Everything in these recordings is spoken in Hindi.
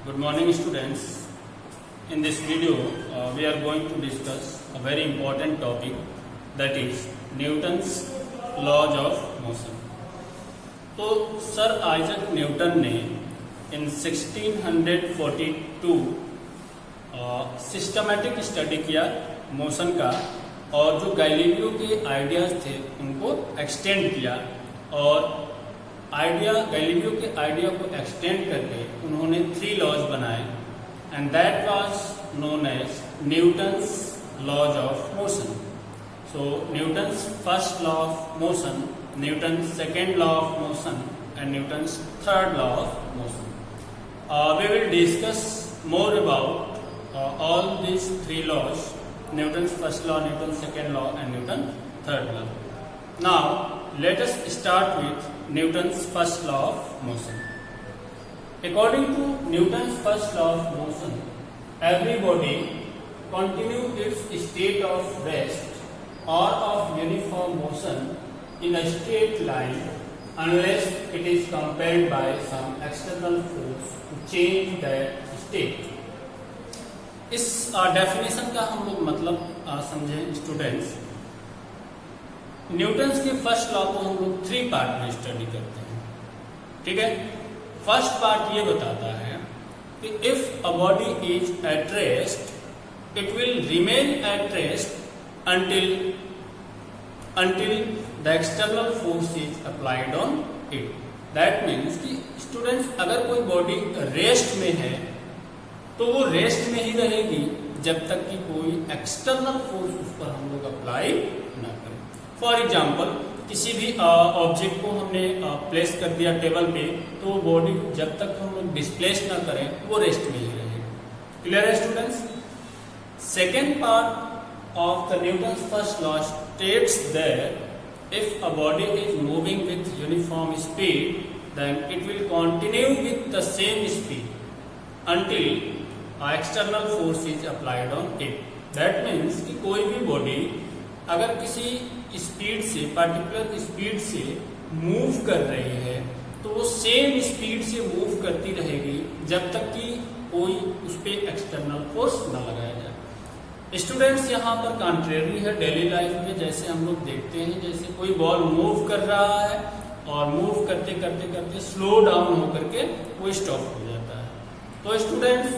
Good morning, students. In this video, we are going to discuss a very important topic, that is Newton's laws of motion. तो सर आइजक न्यूटन ने in 1642 सिस्टमैटिक स्टडी किया मोशन का, और जो गैलीलियो के आइडियाज थे उनको एक्सटेंड किया, और गैलीलियो के आइडिया को एक्सटेंड करके उन्होंने 3 लॉज बनाए, and that was known as Newton's laws of motion. So Newton's first law of motion, Newton's second law of motion and Newton's third law of motion. We will discuss more about all these 3 laws: Newton's first law, Newton's second law, and Newton's third law. Now, let us start with Newton's first law of motion. According to Newton's first law of motion, every body continues its state of rest or of uniform motion in a straight line unless it is compelled by some external force to change that state. इस डेफिनेशन का हम लोग मतलब समझें स्टूडेंट्स. न्यूटन्स के फर्स्ट लॉ को हम लोग 3 पार्ट में स्टडी करते हैं. ठीक है. फर्स्ट पार्ट ये बताता है कि if a body is at rest, it will remain at rest until the external force is applied on it. That means कि स्टूडेंट्स अगर कोई बॉडी रेस्ट में है तो वो रेस्ट में ही रहेगी जब तक कि कोई एक्सटर्नल फोर्स उस पर हम लोग अप्लाई ना करें. फॉर एग्जांपल, किसी भी ऑब्जेक्ट को हमने प्लेस कर दिया टेबल पे, तो वो बॉडी जब तक हम लोग डिस्प्लेस ना करें वो रेस्ट में ही रहेगी. क्लियर है students? Second part of the Newton's first law states that if a body is moving with uniform speed, then it will continue with the same speed until an external force is applied on it. That means कि कोई भी बॉडी अगर किसी स्पीड से, पर्टिकुलर स्पीड से मूव कर रही है तो वो सेम स्पीड से मूव करती रहेगी जब तक कि कोई उस पर एक्सटर्नल फोर्स न लगाया जाए. स्टूडेंट्स, यहाँ पर कॉन्ट्रेरी है डेली लाइफ में. जैसे हम लोग देखते हैं, जैसे कोई बॉल मूव कर रहा है और मूव करते करते करते स्लो डाउन होकर के वो स्टॉप हो जाता है. तो स्टूडेंट्स,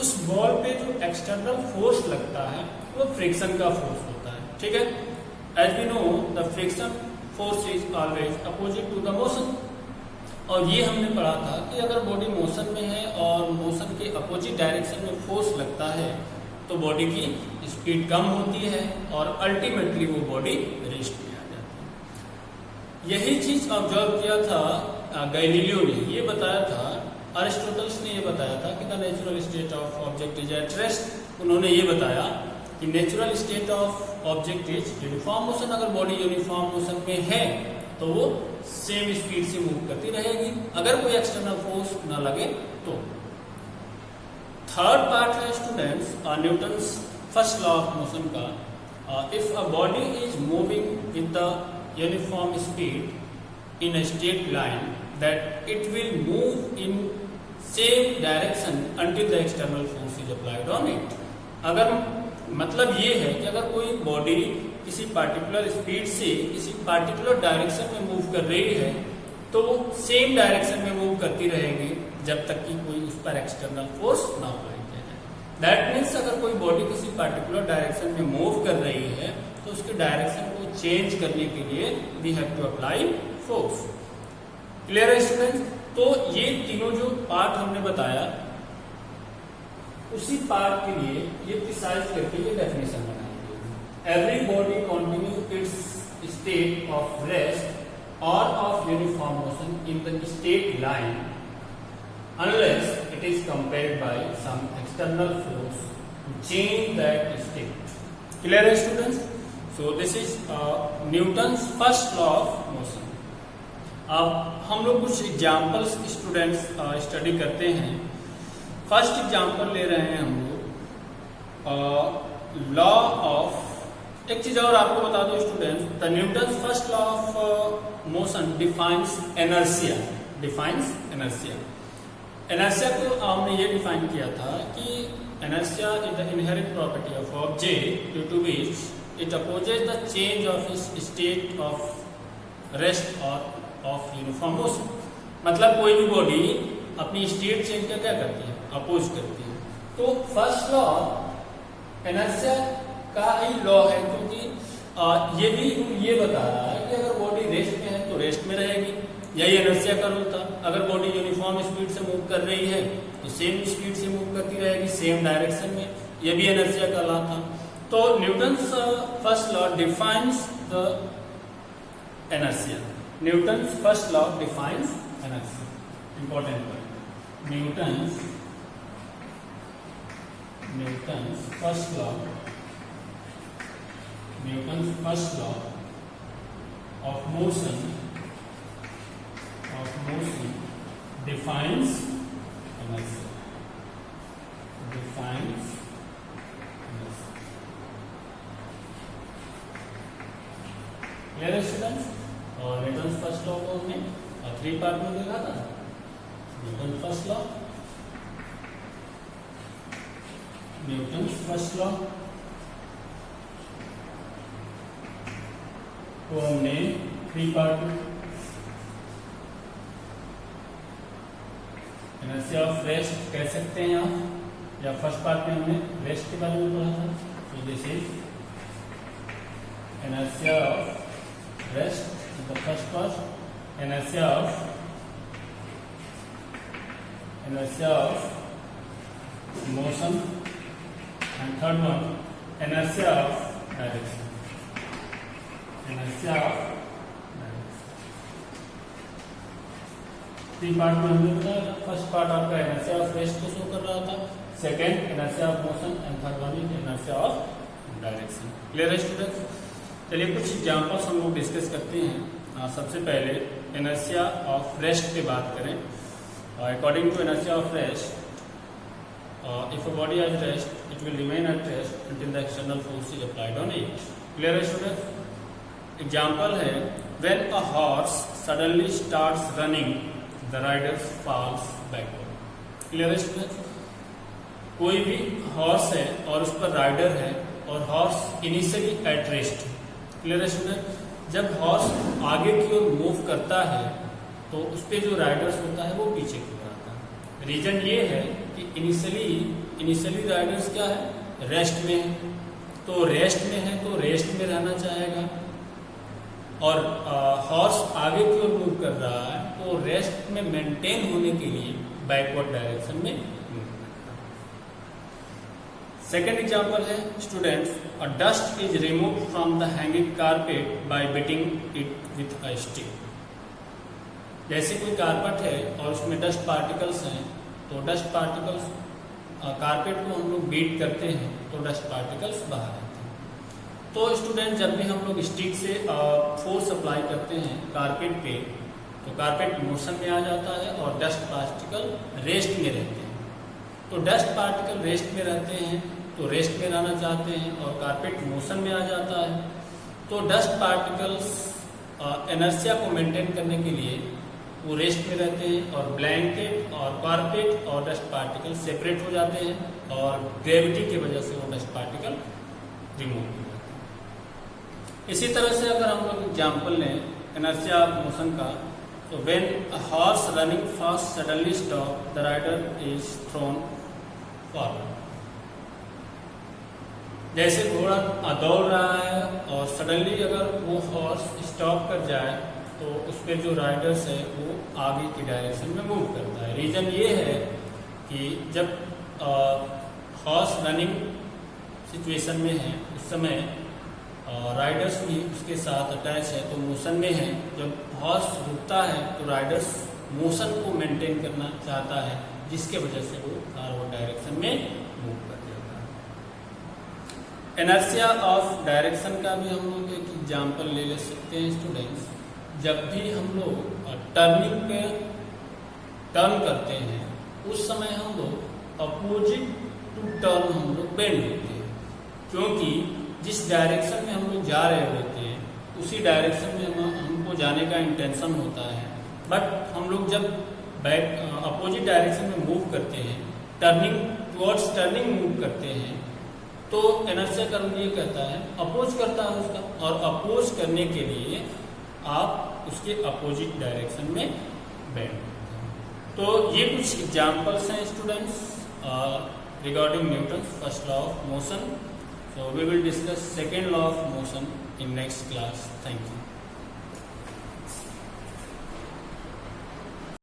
उस बॉल पे जो एक्सटर्नल फोर्स लगता है वो फ्रिक्शन का फोर्स होता है. ठीक है. As we know, the friction force is always opposite to the motion. और ये हमने पढ़ा था कि अगर बॉडी मोशन में है और मोशन के अपोजिट डायरेक्शन में फोर्स लगता है तो बॉडी की स्पीड कम होती है और अल्टीमेटली वो बॉडी रेस्ट में आ जाती है. यही चीज ऑब्जर्व किया था गैलीलियो ने. ये बताया था, अरिस्टोटल्स ने ये बताया था कि the natural state of object is at rest. उन्होंने ये बताया कि natural state of object is uniform motion. अगर बॉडी यूनिफॉर्म मोशन में है तो वो सेम स्पीड से मूव करती रहेगी अगर कोई एक्सटर्नल फोर्स न लगे तो. थर्ड पार्ट है students Newton's first law of motion का. If a body is moving with the uniform speed in a straight line, that it will move in same direction until the external force is applied on it. अगर मतलब ये है कि अगर कोई बॉडी किसी पार्टिकुलर स्पीड से किसी पार्टिकुलर डायरेक्शन में मूव कर रही है तो वो सेम डायरेक्शन में मूव करती रहेगी जब तक कि कोई उस पर एक्सटर्नल फोर्स ना अप्लाई किया जाए. दैट मीन्स अगर कोई बॉडी किसी पार्टिकुलर डायरेक्शन में मूव कर रही है तो उसके डायरेक्शन को चेंज करने के लिए we have to apply force. Clear है स्टूडेंट्स? तो ये तीनों जो पार्ट हमने बताया, उसी पार्ट के लिए ये प्रिसाइज करके ये डेफिनेशन बनाएंगे. Every body continue its state of rest or of uniform motion in the straight line unless it is compelled by some external force to change that state. Clear है students? So this is Newton's first law of motion. अब हम लोग कुछ एग्जाम्पल्स स्टूडेंट्स स्टडी करते हैं. फर्स्ट एग्जाम्पल ले रहे हैं हम लोग लॉ ऑफ. एक चीज और आपको बता दो students, the Newton's first law of motion defines inertia. Inertia को हमने ये डिफाइन किया था कि inertia is the inherent property of object due to which it opposes the change of its state of rest or of uniform motion. मतलब कोई भी बॉडी अपनी स्टेट चेंज का क्या करती है, अपोज करती है. तो फर्स्ट लॉ इनर्शिया का ही लॉ है, क्योंकि ये भी ये बता रहा है कि अगर बॉडी रेस्ट में है तो रेस्ट में रहेगी. यही इनर्शिया का रूल था. अगर बॉडी यूनिफॉर्म स्पीड से मूव कर रही है तो सेम स्पीड से मूव करती रहेगी, सेम डायरेक्शन में. ये भी इनर्शिया का लॉ था. तो Newton's first law defines the inertia. Newton's first law defines inertia. Important point. Newton's first law of motion defines inertia. Clear है स्टूडेंट्स? और न्यूटन्स फर्स्ट लॉ को हमने 3 पार्ट में देखा था. न्यूटन्स फर्स्ट लॉ को हमने 3 पार्ट में. इनर्शिया ऑफ रेस्ट कह सकते हैं आप, या फर्स्ट पार्ट में हमने रेस्ट के बारे में पढ़ा था. तो this is inertia of rest, the first part. Inertia of motion, and third one inertia of direction. Three part में हमने बताया. फर्स्ट पार्ट आपका इनर्शिया ऑफ रेस्ट को शो कर रहा था, second inertia of motion, and third one is inertia of direction. Clear है स्टूडेंट्स? चलिए कुछ एग्जांपल्स हम लोग डिस्कस करते हैं. सबसे पहले इनर्शिया ऑफ रेस्ट की बात करें. According to inertia of rest, if a body has rest it will remain at rest until the external force is applied on it. Clear है स्टूडेंट्स? एग्जाम्पल है, when a horse suddenly starts running, the rider falls backward. Clear है स्टूडेंट्स? कोई भी हॉर्स है और उस पर राइडर है और horse initially at rest. Clear है स्टूडेंट? जब हॉर्स आगे की ओर मूव करता है तो उस पर जो राइडर्स होता है वो पीछे की ओर आता है. रीजन ये है कि इनिशियली राइडर्स क्या है, रेस्ट में है. तो रेस्ट में है तो रेस्ट में रहना चाहेगा, और हॉर्स आगे की ओर मूव कर रहा है तो रेस्ट में मेंटेन होने के लिए बैकवर्ड डायरेक्शन में मूव करता है. सेकेंड एग्जांपल है students, a dust is remove from the hanging carpet bye beating it with a stick. जैसे कोई कारपेट है और उसमें डस्ट पार्टिकल्स हैं, तो डस्ट पार्टिकल्स कारपेट को हम लोग बीट करते हैं तो डस्ट पार्टिकल्स बाहर आते हैं. तो स्टूडेंट जब भी हम लोग स्टिक से फोर्स अप्लाई करते हैं कारपेट पे, तो कारपेट मोशन में आ जाता है और डस्ट पार्टिकल रेस्ट में रहते हैं. तो डस्ट पार्टिकल रेस्ट में रहते हैं तो रेस्ट में रहना चाहते हैं, और कारपेट मोशन में आ जाता है. तो डस्ट पार्टिकल्स इनर्शिया को मेंटेन करने के लिए वो रेस्ट में रहते हैं, और ब्लैंकेट और कारपेट और डस्ट पार्टिकल सेपरेट हो जाते हैं, और ग्रेविटी की वजह से वो डस्ट पार्टिकल रिमूव हो जाते हैं. इसी तरह से अगर हम लोग एग्जाम्पल लें इनर्शिया ऑफ मोशन का, तो when a horse running fast suddenly stop, the rider is thrown forward. जैसे घोड़ा दौड़ रहा है और सडनली अगर वो हॉर्स स्टॉप कर जाए तो उस पर जो राइडर्स है वो आगे की डायरेक्शन में मूव करता है. रीजन ये है कि जब हॉर्स रनिंग सिचुएशन में है उस समय राइडर्स भी उसके साथ अटैच है तो मोशन में है. जब हॉर्स रुकता है तो राइडर्स मोशन को मेंटेन करना चाहता है, जिसके वजह से वो फॉरवर्ड डायरेक्शन में मूव कर जाता है. इनर्शिया ऑफ डायरेक्शन का भी हम लोग एक एग्जाम्पल ले सकते हैं स्टूडेंट्स. जब भी हम लोग टर्निंग पे टर्न करते हैं उस समय हम लोग अपोजिट टू टर्न हम लोग बेंड होते हैं, क्योंकि जिस डायरेक्शन में हम लोग जा रहे होते हैं उसी डायरेक्शन में हमको जाने का इंटेंशन होता है. बट हम लोग जब बैक अपोजिट डायरेक्शन में मूव करते हैं, टर्निंग मूव करते हैं, तो इनर्शिया कर्व ये कहता है अपोज करता है उसका, और अपोज करने के लिए आप उसके अपोजिट डायरेक्शन में बेंड करते हैं। तो ये कुछ एग्जांपल्स हैं students regarding Newton's first law of motion. So we will discuss second law of motion in next class. Thank you.